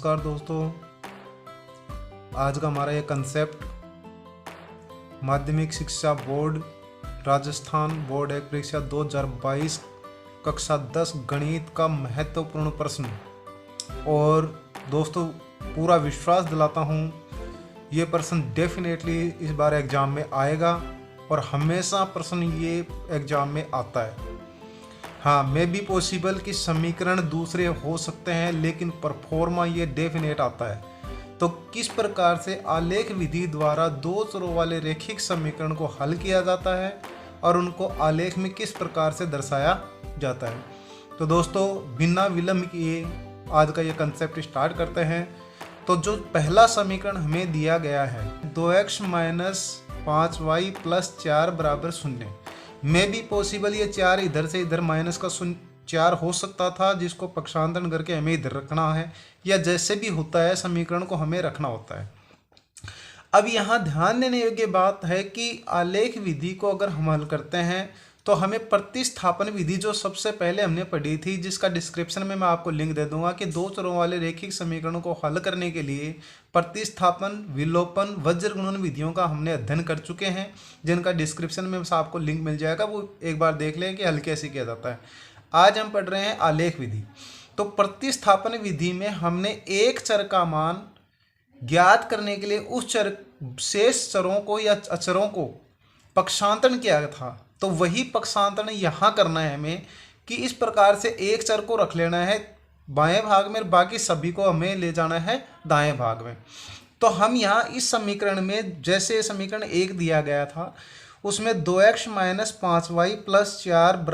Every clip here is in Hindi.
नमस्कार दोस्तों। आज का हमारा ये कंसेप्ट माध्यमिक शिक्षा बोर्ड राजस्थान बोर्ड एक परीक्षा 2022 कक्षा 10 गणित का महत्वपूर्ण प्रश्न। और दोस्तों पूरा विश्वास दिलाता हूँ ये प्रश्न डेफिनेटली इस बार एग्ज़ाम में आएगा और हमेशा प्रश्न ये एग्ज़ाम में आता है। हाँ, मे बी पॉसिबल कि समीकरण दूसरे हो सकते हैं लेकिन परफॉर्मा ये डेफिनेट आता है। तो किस प्रकार से आलेख विधि द्वारा दो चरों वाले रैखिक समीकरण को हल किया जाता है और उनको आलेख में किस प्रकार से दर्शाया जाता है। तो दोस्तों बिना विलंब किए आज का ये कंसेप्ट स्टार्ट करते हैं। तो जो पहला समीकरण हमें दिया गया है 2x - 5y + 4 = 0। May be possible ये 4 इधर से इधर माइनस का 4 हो सकता था जिसको पक्षांतरण करके हमें इधर रखना है, या जैसे भी होता है समीकरण को हमें रखना होता है। अब यहाँ ध्यान देने योग्य बात है कि आलेख विधि को अगर हम हल करते हैं तो हमें प्रतिस्थापन विधि जो सबसे पहले हमने पढ़ी थी, जिसका डिस्क्रिप्शन में मैं आपको लिंक दे दूंगा, कि दो चरों वाले रैखिक समीकरणों को हल करने के लिए प्रतिस्थापन, विलोपन, वज्र गुणन विधियों का हमने अध्ययन कर चुके हैं, जिनका डिस्क्रिप्शन में आपको लिंक मिल जाएगा। वो एक बार देख लें कि हल कैसे किया जाता है। आज हम पढ़ रहे हैं आलेख विधि। तो प्रतिस्थापन विधि में हमने एक चर का मान ज्ञात करने के लिए उस चर शेष चरों को या अचरों को पक्षांतरण किया था। तो वही पक्षांतरण यहाँ करना है हमें, कि इस प्रकार से एक चर को रख लेना है बाएं भाग में और बाकी सभी को हमें ले जाना है दाएं भाग में। तो हम यहाँ इस समीकरण में, जैसे समीकरण 1 दिया गया था उसमें 2x - 5y + 4 =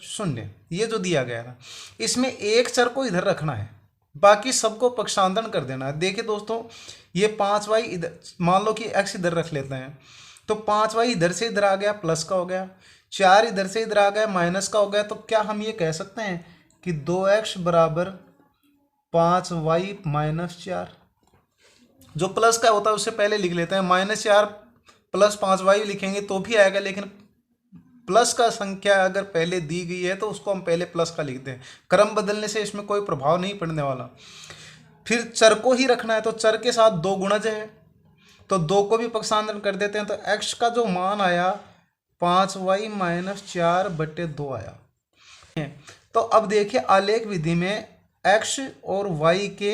0 ये जो दिया गया था, इसमें एक चर को इधर रखना है, बाकी सबको पक्षांतरण कर देना है। देखिए दोस्तों ये 5y इधर, मान लो कि x इधर रख लेते हैं, तो 5y इधर से इधर आ गया प्लस का हो गया, 4 इधर से इधर आ गया माइनस का हो गया। तो क्या हम ये कह सकते हैं कि 2x = 5y - 4, जो प्लस का होता है उससे पहले लिख लेते हैं। -4 + 5y लिखेंगे तो भी आएगा, लेकिन प्लस का संख्या अगर पहले दी गई है तो उसको हम पहले प्लस का लिखते हैं। क्रम बदलने से इसमें कोई प्रभाव नहीं पड़ने वाला। फिर चर को ही रखना है, तो चर के साथ 2 गुणज है, तो 2 को भी पक्षांतरण कर देते हैं। तो x का जो मान आया 5y - 4/2 आया। तो अब देखिए आलेख विधि में x और y के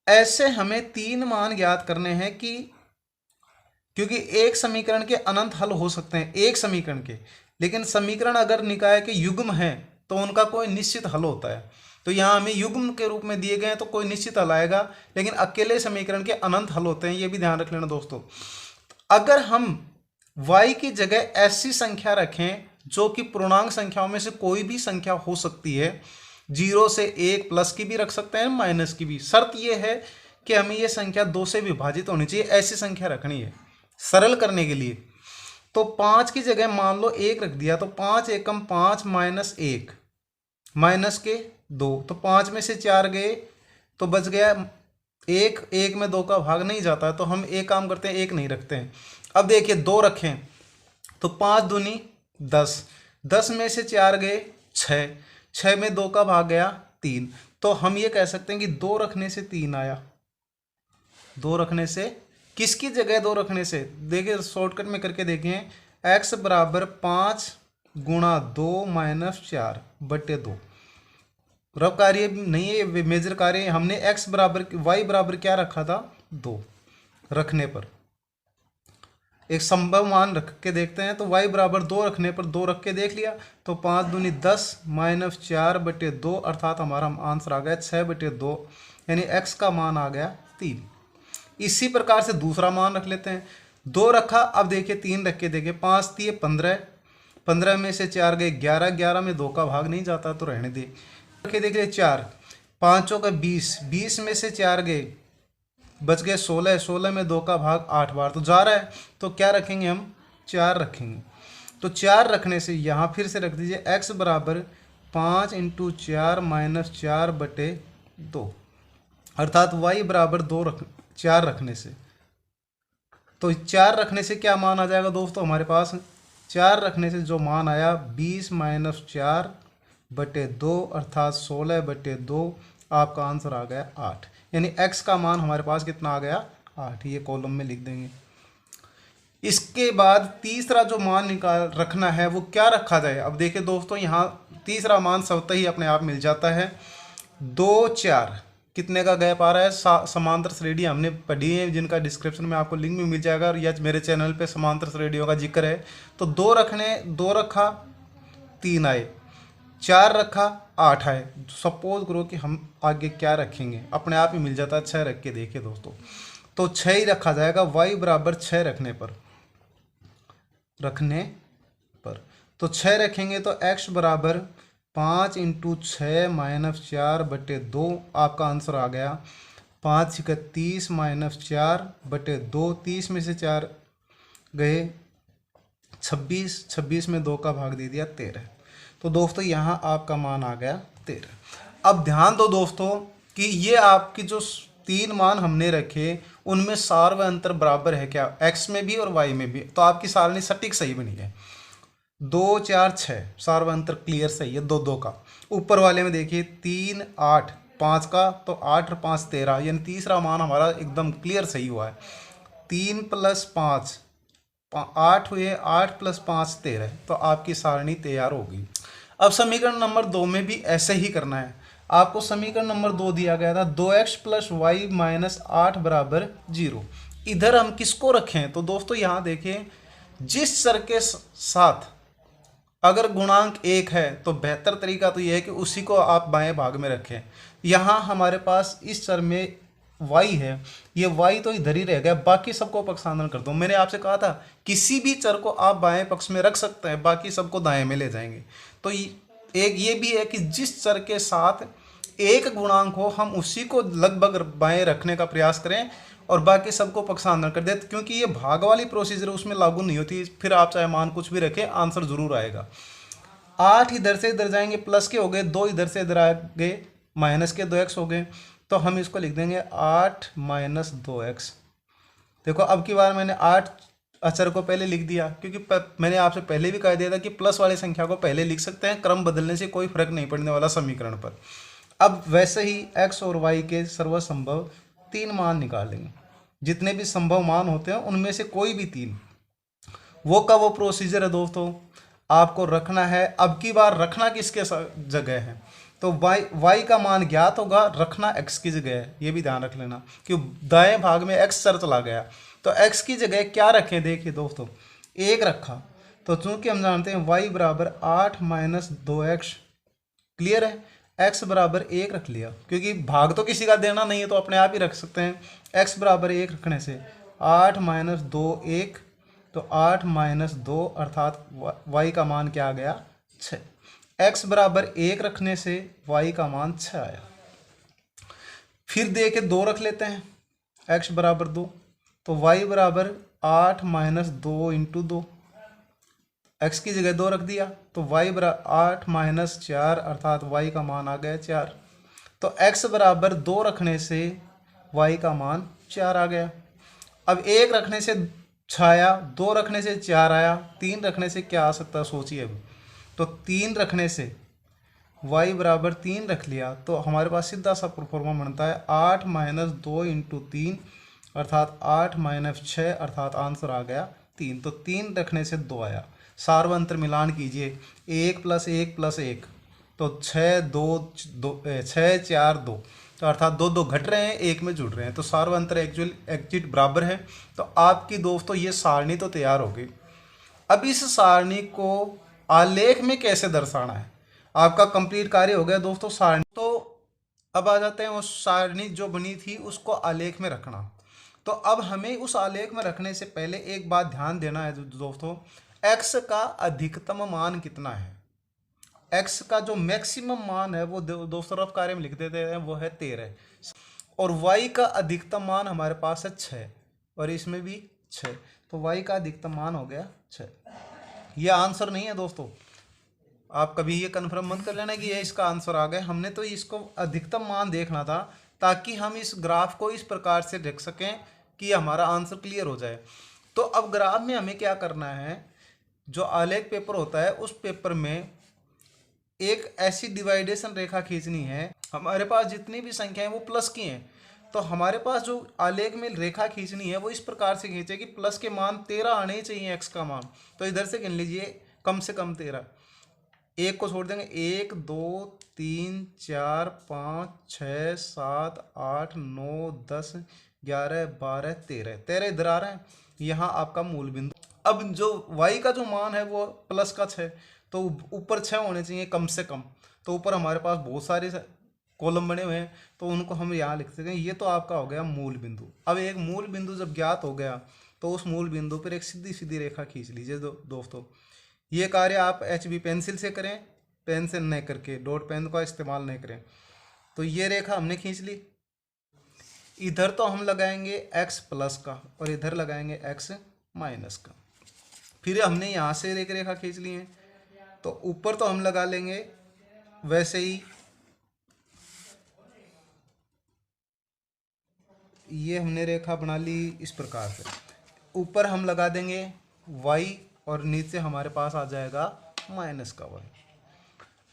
ऐसे हमें 3 मान ज्ञात करने हैं, कि क्योंकि एक समीकरण के अनंत हल हो सकते हैं एक समीकरण के, लेकिन समीकरण अगर निकाय के युग्म हैं तो उनका कोई निश्चित हल होता है। तो यहाँ हमें युग्म के रूप में दिए गए हैं तो कोई निश्चित हल आएगा, लेकिन अकेले समीकरण के अनंत हल होते हैं, ये भी ध्यान रख लेना दोस्तों। अगर हम y की जगह ऐसी संख्या रखें जो कि पूर्णांक संख्याओं में से कोई भी संख्या हो सकती है, 0 से 1, प्लस की भी रख सकते हैं माइनस की भी, शर्त यह है कि हमें यह संख्या 2 से विभाजित होनी चाहिए, ऐसी संख्या रखनी है सरल करने के लिए। तो 5 की जगह मान लो 1 रख दिया, तो 5 एकम 5 - 1 माइनस के 2, तो 5 में से 4 गए तो बच गया 1, 1 में 2 का भाग नहीं जाता है, तो हम एक काम करते हैं 1 नहीं रखते हैं। अब देखिए 2 रखें तो 5 दूनी 10, 10 में से 4 गए 6, 6 में 2 का भाग गया 3। तो हम ये कह सकते हैं कि 2 रखने से 3 आया। 2 रखने से, किसकी जगह 2 रखने से, देखिए शॉर्टकट में करके देखें, x = 5 × 2 - 4/2। रब कार्य नहीं है, मेजर कार्य। हमने y बराबर क्या रखा था 2 रखने पर, एक संभव मान रख के देखते हैं। तो y = 2 रखने पर 2 रख के देख लिया, तो 5 दूनी 10 - 4/2 अर्थात हमारा आंसर आ गया 6/2, यानी x का मान आ गया 3। इसी प्रकार से दूसरा मान रख लेते हैं, 2 रखा, अब देखिए 3 रख के देखिए, 5 × 3 = 15, 15 में से 4 गए 11, 11 में 2 का भाग नहीं जाता तो रहने दे। रख के देख लिया 4, 5 का 20, 20 में से 4 गए बच गए 16, 16 में 2 का भाग 8 बार तो जा रहा है, तो क्या रखेंगे हम 4 रखेंगे। तो 4 रखने से यहाँ फिर से रख दीजिए x = 5 × 4 - 4/2, अर्थात y = 4 रखने से। तो 4 रखने से क्या मान आ जाएगा दोस्तों हमारे पास, 4 रखने से जो मान आया 20 - 4/2 अर्थात 16/2 आपका आंसर आ गया 8। यानी x का मान हमारे पास कितना आ गया 8। ये कॉलम में लिख देंगे। इसके बाद तीसरा जो मान निकाल रखना है वो क्या रखा जाए। अब देखिए दोस्तों, यहाँ तीसरा मान स्वतः ही अपने आप मिल जाता है। 2 4 कितने का गैप आ रहा है, समांतर श्रेणी हमने पढ़ी है, जिनका डिस्क्रिप्शन में आपको लिंक भी मिल जाएगा, और या मेरे चैनल पे समांतर श्रेणियों का जिक्र है। तो 2 रखा 3 आए, 4 रखा 8 आए। सपोज करो कि हम आगे क्या रखेंगे, अपने आप ही मिल जाता है। 6 रख के देखिए दोस्तों, तो 6 ही रखा जाएगा। y बराबर 6 रखने पर तो 6 रखेंगे तो x बराबर 5 × 6 - 4/2 आपका आंसर आ गया। 5 × 30 - 4/2, 30 में से 4 गए 26, 26 में 2 का भाग दे दिया 13। तो दोस्तों यहाँ आपका मान आ गया 13। अब ध्यान दो दोस्तों कि ये आपकी जो 3 मान हमने रखे उनमें सार व अंतर बराबर है क्या, x में भी और y में भी। तो आपकी सारणी सटीक सही बनी है। 2 4 6 सार व अंतर क्लियर सही है, 2 2 का। ऊपर वाले में देखिए 3 8 5 का, तो 8 और 5 13, यानी तीसरा मान हमारा एकदम क्लियर सही हुआ है। 3 + 5 8 हुए, 8 + 5 13। तो आपकी सारणी तैयार होगी। अब समीकरण नंबर 2 में भी ऐसे ही करना है। आपको समीकरण नंबर 2 दिया गया था 2x + y - 8 = 0। इधर हम किसको रखें, तो दोस्तों यहाँ देखिए, जिस चर के साथ अगर गुणांक 1 है तो बेहतर तरीका तो यह है कि उसी को आप बाएं भाग में रखें। यहाँ हमारे पास इस चर में y है, ये y तो इधर ही रह गया, बाकी सबको पक्षांतरण कर दो। मैंने आपसे कहा था किसी भी चर को आप बाएं पक्ष में रख सकते हैं, बाकी सबको दाएं में ले जाएंगे। तो एक ये भी है कि जिस चर के साथ एक गुणांक हो हम उसी को लगभग बाएं रखने का प्रयास करें और बाकी सबको पक्षांतरण कर दें, क्योंकि ये भाग वाली प्रोसीजर उसमें लागू नहीं होती। फिर आप चाहे मान कुछ भी रखें, आंसर जरूर आएगा। 8 इधर से इधर जाएंगे, प्लस के हो गए, 2 इधर से इधर आ गए, माइनस के 2x हो गए। तो हम इसको लिख देंगे 8 - 2x। देखो अब की बार मैंने 8 अचर को पहले लिख दिया, क्योंकि मैंने आपसे पहले भी कह दिया था कि प्लस वाली संख्या को पहले लिख सकते हैं, क्रम बदलने से कोई फर्क नहीं पड़ने वाला समीकरण पर। अब वैसे ही x और y के सर्वसंभव 3 मान निकाल लेंगे। जितने भी संभव मान होते हैं उनमें से कोई भी 3, वो का वो प्रोसीजर है दोस्तों, आपको रखना है। अब की बार रखना किसके जगह है, तो y का मान ज्ञात होगा, रखना x की जगह है। ये भी ध्यान रख लेना कि दाएं भाग में x चर चला गया, तो x की जगह क्या रखें। देखिए दोस्तों, 1 रखा, तो चूंकि हम जानते हैं y बराबर 8 - 2x, क्लियर है। x बराबर 1 रख लिया, क्योंकि भाग तो किसी का देना नहीं है, तो अपने आप ही रख सकते हैं। x बराबर 1 रखने से 8 - 2 1, तो 8 - 2 अर्थात y का मान क्या आ गया 6। x बराबर 1 रखने से y का मान 6 आया। फिर देखे 2 रख लेते हैं, x बराबर 2, तो y बराबर 8 - 2 × 2, x की जगह 2 रख दिया, तो y बराबर 8 - 4 अर्थात y का मान आ गया 4। तो x बराबर 2 रखने से y का मान 4 आ गया। अब 1 रखने से 6 आया, 2 रखने से 4 आया, 3 रखने से क्या आ सकता है सोचिए। अब तो 3 रखने से y बराबर 3 रख लिया, तो हमारे पास सीधा सा प्रोफॉर्मा बनता है 8 - 2 × 3 अर्थात 8 - 6 अर्थात आंसर आ गया 3। तो 3 रखने से 2 आया। सार व अंतर मिलान कीजिए, 1 + 1 + 1, तो 6 2 6 4 2, तो अर्थात 2 2 घट रहे हैं, 1 में जुड़ रहे हैं, तो सार व अंतर एग्जैक्ट बराबर है। तो आपकी दोस्तों ये सारणी तो तैयार हो गई। अब इस सारणी को आलेख में कैसे दर्शाना है, आपका कंप्लीट कार्य हो गया दोस्तों सारणी। तो अब आ जाते हैं उस सारणी जो बनी थी उसको आलेख में रखना। तो अब हमें उस आलेख में रखने से पहले एक बात ध्यान देना है दोस्तों, x का अधिकतम मान कितना है। x का जो मैक्सिमम मान है वो दोस्तों रफ कार्य में लिख देते हैं, वो है 13, और y का अधिकतम मान हमारे पास है 6, और इसमें भी 6, तो y का अधिकतम मान हो गया 6। ये आंसर नहीं है दोस्तों, आप कभी ये कन्फर्म मत कर लेना कि ये इसका आंसर आ गया। हमने तो इसको अधिकतम मान देखना था ताकि हम इस ग्राफ को इस प्रकार से देख सकें कि हमारा आंसर क्लियर हो जाए। तो अब ग्राफ में हमें क्या करना है, जो आलेख पेपर होता है उस पेपर में एक ऐसी डिवाइडेशन रेखा खींचनी है। हमारे पास जितनी भी संख्याएं वो प्लस की हैं, तो हमारे पास जो आलेख में रेखा खींचनी है वो इस प्रकार से खींचे कि प्लस के मान 13 आने ही चाहिए एक्स का मान। तो इधर से गिन लीजिए कम से कम 13, एक को छोड़ देंगे, 1 2 3 4 5 6 7 8 9 10 11 12 13, 13 इधर आ रहा है, यहाँ आपका मूल बिंदु। अब जो y का जो मान है वो प्लस का 6, तो ऊपर 6 होने चाहिए कम से कम। तो ऊपर हमारे पास बहुत सारे कॉलम बने हुए हैं, तो उनको हम यहाँ लिख सकते हैं। ये तो आपका हो गया मूल बिंदु। अब एक मूल बिंदु जब ज्ञात हो गया तो उस मूल बिंदु पर एक सीधी सीधी रेखा खींच लीजिए। दोस्तों ये कार्य आप HB पेंसिल से करें, पेन से नहीं करके, डॉट पेन का इस्तेमाल नहीं करें। तो ये रेखा हमने खींच ली। इधर तो हम लगाएंगे x प्लस का और इधर लगाएंगे x माइनस का। फिर हमने यहाँ से एक रेखा खींच ली है, तो ऊपर तो हम लगा लेंगे वैसे ही, ये हमने रेखा बना ली इस प्रकार से। ऊपर हम लगा देंगे y और नीचे हमारे पास आ जाएगा माइनस का y।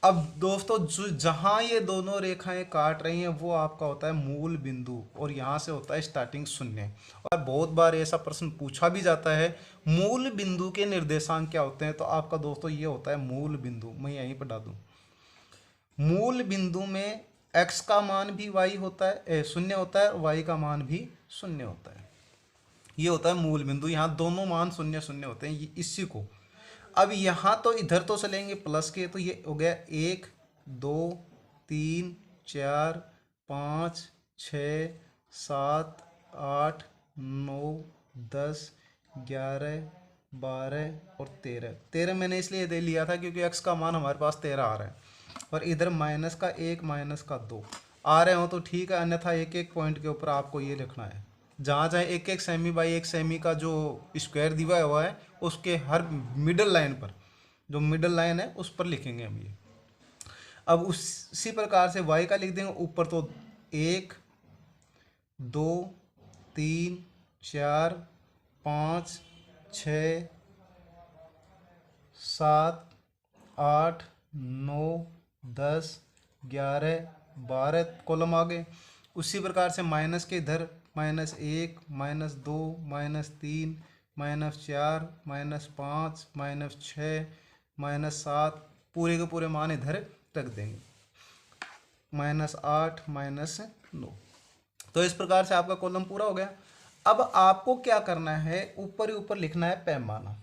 अब दोस्तों जो जहाँ ये दोनों रेखाएं काट रही हैं वो आपका होता है मूल बिंदु, और यहाँ से होता है स्टार्टिंग शून्य। और बहुत बार ऐसा प्रश्न पूछा भी जाता है मूल बिंदु के निर्देशांक क्या होते हैं, तो आपका दोस्तों ये होता है मूल बिंदु। मैं यहीं पर डाल दूँ, मूल बिंदु में x का मान भी y होता है, शून्य होता है, y का मान भी शून्य होता है। ये होता है मूल बिंदु, यहाँ दोनों मान शून्य शून्य होते हैं, इसी को। अब यहाँ तो इधर तो चलेंगे प्लस के, तो ये हो गया 1 2 3 4 5 6 7 8 9 10 11 12 और 13 मैंने इसलिए दे लिया था क्योंकि x का मान हमारे पास 13 आ रहा है, और इधर माइनस का 1 माइनस का 2 आ रहे हो तो ठीक है, अन्यथा एक एक पॉइंट के ऊपर आपको ये लिखना है। जहाँ जहाँ 1 सेमी बाई 1 सेमी का जो स्क्वायर दिया हुआ है उसके हर मिडल लाइन पर, जो मिडल लाइन है उस पर लिखेंगे हम ये। अब उसी प्रकार से y का लिख देंगे ऊपर, तो 1 2 3 4 5 6 7 8 9 10 11 12 कॉलम आ गए। उसी प्रकार से माइनस के इधर -1 -2 -3 -4 -5 -6 -7 पूरे के पूरे मान इधर रख देंगे, -8 -9। तो इस प्रकार से आपका कॉलम पूरा हो गया। अब आपको क्या करना है, ऊपर ही ऊपर लिखना है पैमाना।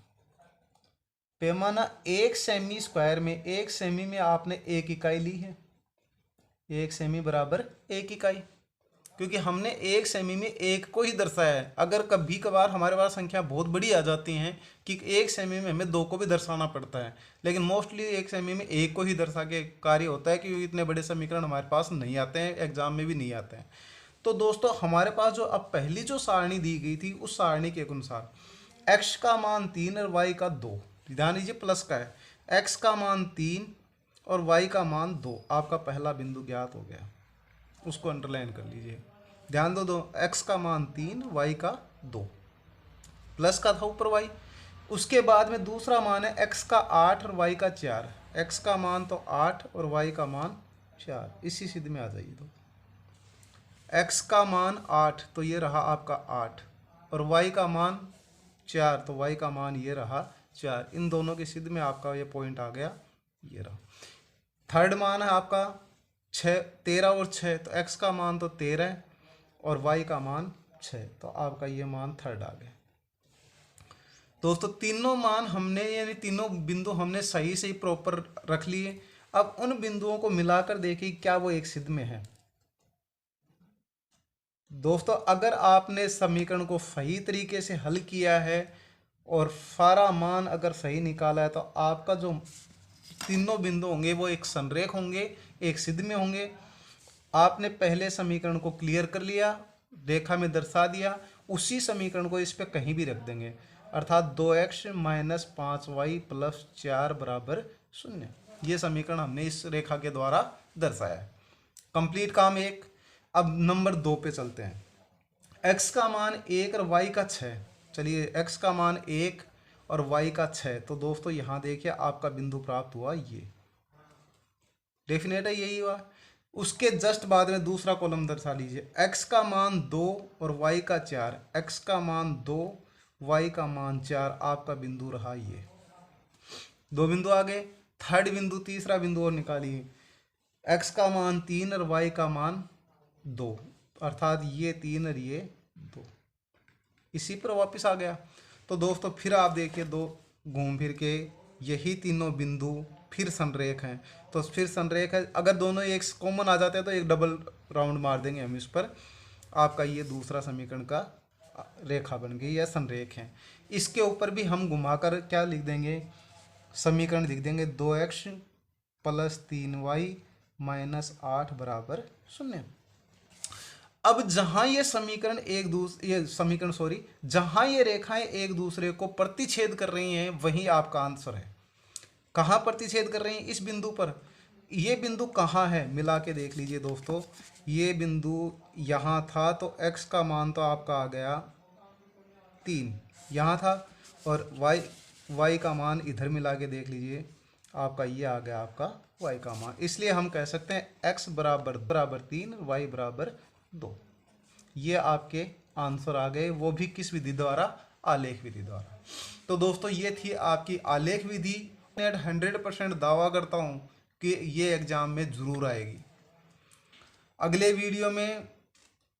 पैमाना 1 सेमी स्क्वायर में, 1 सेमी में आपने 1 इकाई ली है, 1 सेमी बराबर 1 इकाई, क्योंकि हमने 1 सेमी में 1 को ही दर्शाया है। अगर कभी कभार हमारे पास संख्या बहुत बड़ी आ जाती हैं कि 1 सेमी में हमें 2 को भी दर्शाना पड़ता है, लेकिन मोस्टली 1 सेमी में 1 को ही दर्शा के कार्य होता है, क्योंकि इतने बड़े समीकरण हमारे पास नहीं आते हैं, एग्जाम में भी नहीं आते हैं। तो दोस्तों हमारे पास जो अब पहली जो सारणी दी गई थी उस सारणी के अनुसार x का मान 3 और y का 2, ध्यान दीजिए प्लस का है, x का मान 3 और y का मान 2, आपका पहला बिंदु ज्ञात हो गया, उसको अंडरलाइन कर लीजिए। ध्यान दो x का मान 3 y का 2, प्लस का था ऊपर y। उसके बाद में दूसरा मान है x का 8 और y का 4, x का मान तो 8 और y का मान 4, इसी सिद्ध में आ जाइए। तो x का मान 8 तो ये रहा आपका 8, और y का मान 4 तो y का मान ये रहा 4, इन दोनों की सिद्ध में आपका ये पॉइंट आ गया, ये रहा। थर्ड मान है आपका 13 और 6, तो x का मान तो 13 और y का मान 6, तो आपका ये मान थर्ड आ गया। दोस्तों तीनों मान हमने, यानी तीनों बिंदु हमने सही से ही प्रॉपर रख लिए। अब उन बिंदुओं को मिलाकर देखिए क्या वो एक सिद्ध में है। दोस्तों अगर आपने समीकरण को सही तरीके से हल किया है और सारा मान अगर सही निकाला है, तो आपका जो तीनों बिंदु होंगे वो एक संरेख होंगे, एक सिद्ध में होंगे। आपने पहले समीकरण को क्लियर कर लिया, रेखा में दर्शा दिया, उसी समीकरण को इस पे कहीं भी रख देंगे, अर्थात 2x - 5y + 4 = 0। ये समीकरण हमने इस रेखा के द्वारा दर्शाया है। कंप्लीट काम 1। अब नंबर 2 पे चलते हैं। x का मान 1 और y का 6। चलिए x का मान 1 और y का 6, तो दोस्तों यहाँ देखिए आपका बिंदु प्राप्त हुआ, ये डेफिनेट है, यही हुआ। उसके जस्ट बाद में दूसरा कॉलम दर्शा लीजिए, x का मान 2 और y का 4, x का मान 2 y का मान 4, आपका बिंदु रहा ये। दो बिंदु आ गए। थर्ड बिंदु, तीसरा बिंदु और निकालिए, x का मान 3 और y का मान 2, अर्थात ये 3 और ये 2, इसी पर वापस आ गया। तो दोस्तों फिर आप देखिए, दो घूम फिर के यही तीनों बिंदु फिर संरेख हैं। तो फिर संरेख है, अगर दोनों एक कॉमन आ जाते हैं तो एक डबल राउंड मार देंगे हम इस पर, आपका ये दूसरा समीकरण का रेखा बन गई या संरेख है। इसके ऊपर भी हम घुमाकर क्या लिख देंगे, समीकरण लिख देंगे 2x + 3y - 8 = 0। अब जहां ये समीकरण जहां ये रेखाएं एक दूसरे को प्रतिच्छेद कर रही हैं, वहीं आपका आंसर है। कहाँ प्रतिच्छेद कर रही हैं? इस बिंदु पर। ये बिंदु कहाँ है, मिला के देख लीजिए दोस्तों। ये बिंदु यहाँ था, तो x का मान तो आपका आ गया 3 यहाँ था, और y का मान इधर मिला के देख लीजिए, आपका ये आ गया आपका y का मान। इसलिए हम कह सकते हैं x बराबर 3, y बराबर 2। ये आपके आंसर आ गए, वो भी किस विधि द्वारा? आलेख विधि द्वारा। तो दोस्तों ये थी आपकी आलेख विधि। 100% दावा करता हूँ कि ये एग्जाम में ज़रूर आएगी। अगले वीडियो में,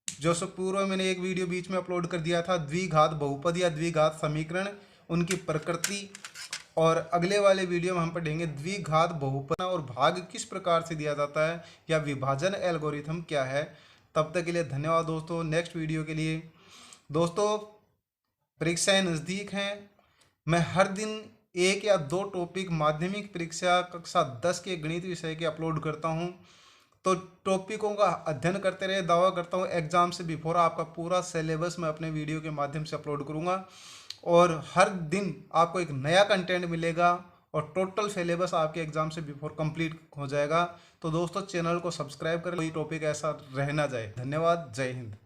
जो सो पूर्व मैंने एक वीडियो बीच में अपलोड कर दिया था, द्विघात बहुपद या द्विघात समीकरण, उनकी प्रकृति, और अगले वाले वीडियो में हम पढ़ेंगे द्विघात बहुपद और भाग किस प्रकार से दिया जाता है, या विभाजन एल्गोरिथम क्या है। तब तक के लिए धन्यवाद दोस्तों। नेक्स्ट वीडियो के लिए दोस्तों, परीक्षाएं नज़दीक हैं। मैं हर दिन 1 या 2 टॉपिक माध्यमिक परीक्षा कक्षा 10 के गणित विषय के अपलोड करता हूं। तो टॉपिकों का अध्ययन करते रहे। दावा करता हूं एग्जाम से बिफोर आपका पूरा सिलेबस मैं अपने वीडियो के माध्यम से अपलोड करूंगा, और हर दिन आपको एक नया कंटेंट मिलेगा, और टोटल सिलेबस आपके एग्जाम से बिफोर कंप्लीट हो जाएगा। तो दोस्तों चैनल को सब्सक्राइब करें, कोई टॉपिक ऐसा रह ना जाए। धन्यवाद। जय हिंद।